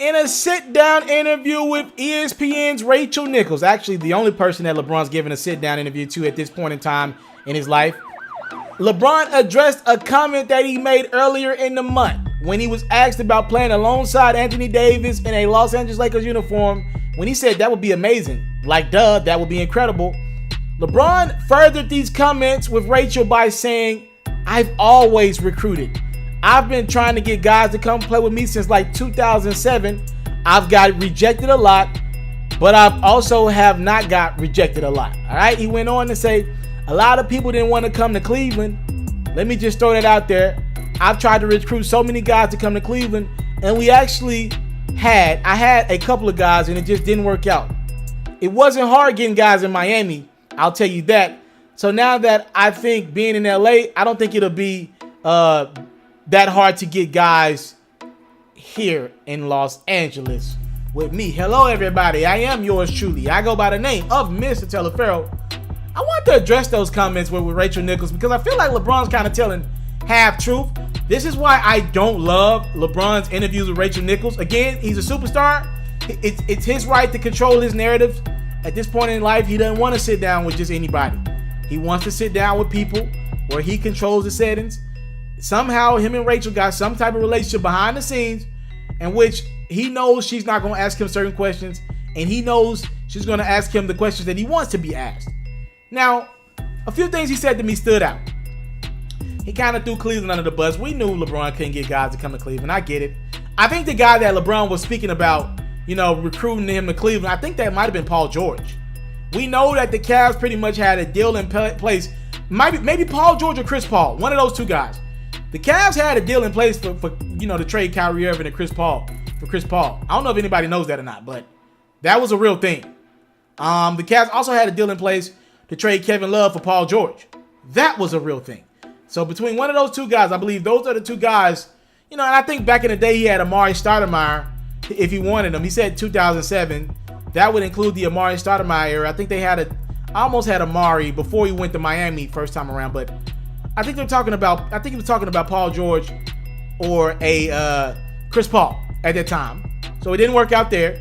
in a sit-down interview with ESPN's Rachel Nichols, actually the only person that LeBron's given a sit-down interview to at this point in time in his life, LeBron addressed a comment that he made earlier in the month when he was asked about playing alongside Anthony Davis in a Los Angeles Lakers uniform, when he said that would be amazing. Like, duh, that would be incredible. LeBron furthered these comments with Rachel by saying, "I've always recruited. I've been trying to get guys to come play with me since like 2007. I've got rejected a lot, but I've also have not got rejected a lot." All right. He went on to say, "A lot of people didn't want to come to Cleveland. Let me just throw that out there. I've tried to recruit so many guys to come to Cleveland, and I had a couple of guys and it just didn't work out. It wasn't hard getting guys in Miami, I'll tell you that. So now that I think being in LA, I don't think it'll be that hard to get guys here in Los Angeles with me." Hello, everybody. I am yours truly. I go by the name of Mr. Telefero. I want to address those comments with Rachel Nichols because I feel like LeBron's kind of telling half truth. This is why I don't love LeBron's interviews with Rachel Nichols. Again, he's a superstar. It's his right to control his narratives. At this point in life, he doesn't want to sit down with just anybody. He wants to sit down with people where he controls the settings. Somehow, him and Rachel got some type of relationship behind the scenes in which he knows she's not going to ask him certain questions, and he knows she's going to ask him the questions that he wants to be asked. Now, a few things he said to me stood out. He kind of threw Cleveland under the bus. We knew LeBron couldn't get guys to come to Cleveland. I get it. I think the guy that LeBron was speaking about, recruiting him to Cleveland, I think that might have been Paul George. We know that the Cavs pretty much had a deal in place. Maybe Paul George or Chris Paul, one of those two guys. The Cavs had a deal in place for to trade Kyrie Irving and Chris Paul for Chris Paul. I don't know if anybody knows that or not, but that was a real thing. The Cavs also had a deal in place to trade Kevin Love for Paul George. That was a real thing. So between one of those two guys, I believe those are the two guys, and I think back in the day he had Amari Stoudemire if he wanted him. He said 2007. That would include the Amari Stoudemire era. I think they almost had Amari before he went to Miami first time around, but I think he was talking about Paul George or a Chris Paul at that time. So it didn't work out there.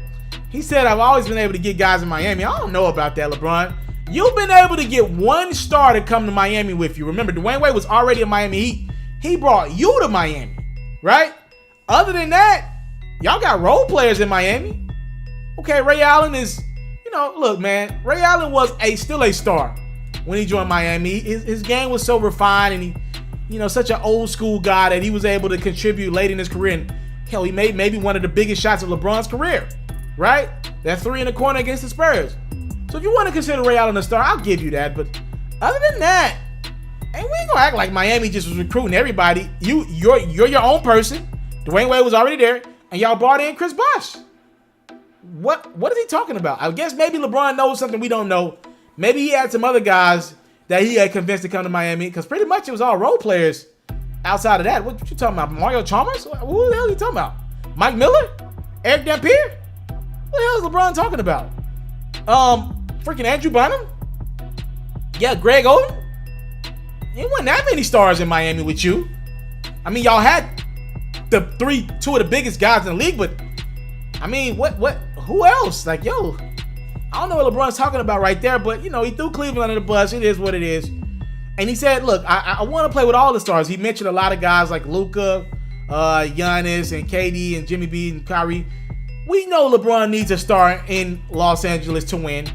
He said, "I've always been able to get guys in Miami." I don't know about that, LeBron. You've been able to get one star to come to Miami with you. Remember, Dwayne Wade was already in Miami Heat. He brought you to Miami, right? Other than that, y'all got role players in Miami. Okay, Ray Allen is, look, man, Ray Allen was still a star when he joined Miami. His game was so refined, and he, such an old school guy that he was able to contribute late in his career. And hell, he made maybe one of the biggest shots of LeBron's career, right? That three in the corner against the Spurs. So if you want to consider Ray Allen a star, I'll give you that. But other than that, and we ain't gonna act like Miami just was recruiting everybody. You're your own person. Dwayne Wade was already there, and y'all brought in Chris Bosh. What is he talking about? I guess maybe LeBron knows something we don't know. Maybe he had some other guys that he had convinced to come to Miami, because pretty much it was all role players outside of that. What you talking about? Mario Chalmers? Who the hell are you talking about? Mike Miller? Eric Dampier? What the hell is LeBron talking about? Freaking Andrew Bynum? Yeah, Greg Oden? There wasn't that many stars in Miami with you. I mean, y'all had two of the biggest guys in the league, but I mean, who else? Like, I don't know what LeBron's talking about right there, but he threw Cleveland under the bus. It is what it is. And he said, look, I want to play with all the stars. He mentioned a lot of guys like Luka, Giannis, and KD, and Jimmy B, and Kyrie. We know LeBron needs a star in Los Angeles to win.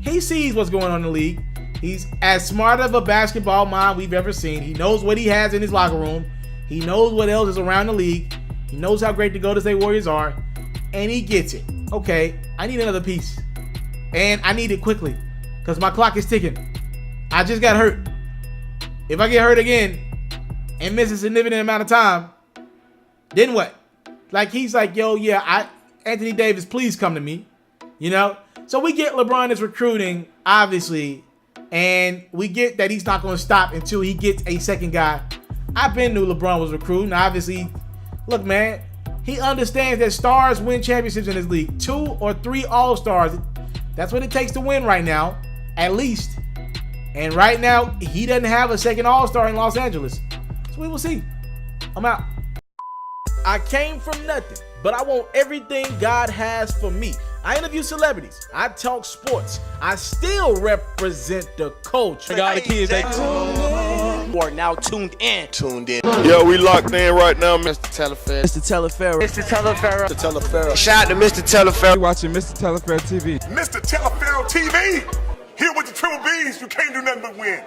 He sees what's going on in the league. He's as smart of a basketball mind we've ever seen. He knows what he has in his locker room. He knows what else is around the league. He knows how great the Golden State Warriors are. And he gets it. Okay, I need another piece. And I need it quickly, because my clock is ticking. I just got hurt. If I get hurt again and miss a significant amount of time, then what? Like, he's like, Anthony Davis, please come to me. So we get LeBron is recruiting, obviously, and we get that he's not going to stop until he gets a second guy. I've been knew LeBron was recruiting. Obviously, look, man, he understands that stars win championships in this league. 2 or 3 all-stars. That's what it takes to win right now, at least. And right now, he doesn't have a second all-star in Los Angeles. So we will see. I'm out. I came from nothing, but I want everything God has for me. I interview celebrities. I talk sports. I still represent the culture. All the kids, they are now tuned in. Yo, we locked in right now, Mr. Telefair. Shout out to Mr. Telefair. You watching Mr. Telefair TV. Mr. Telefair TV, here with the Triple B's, you can't do nothing but win.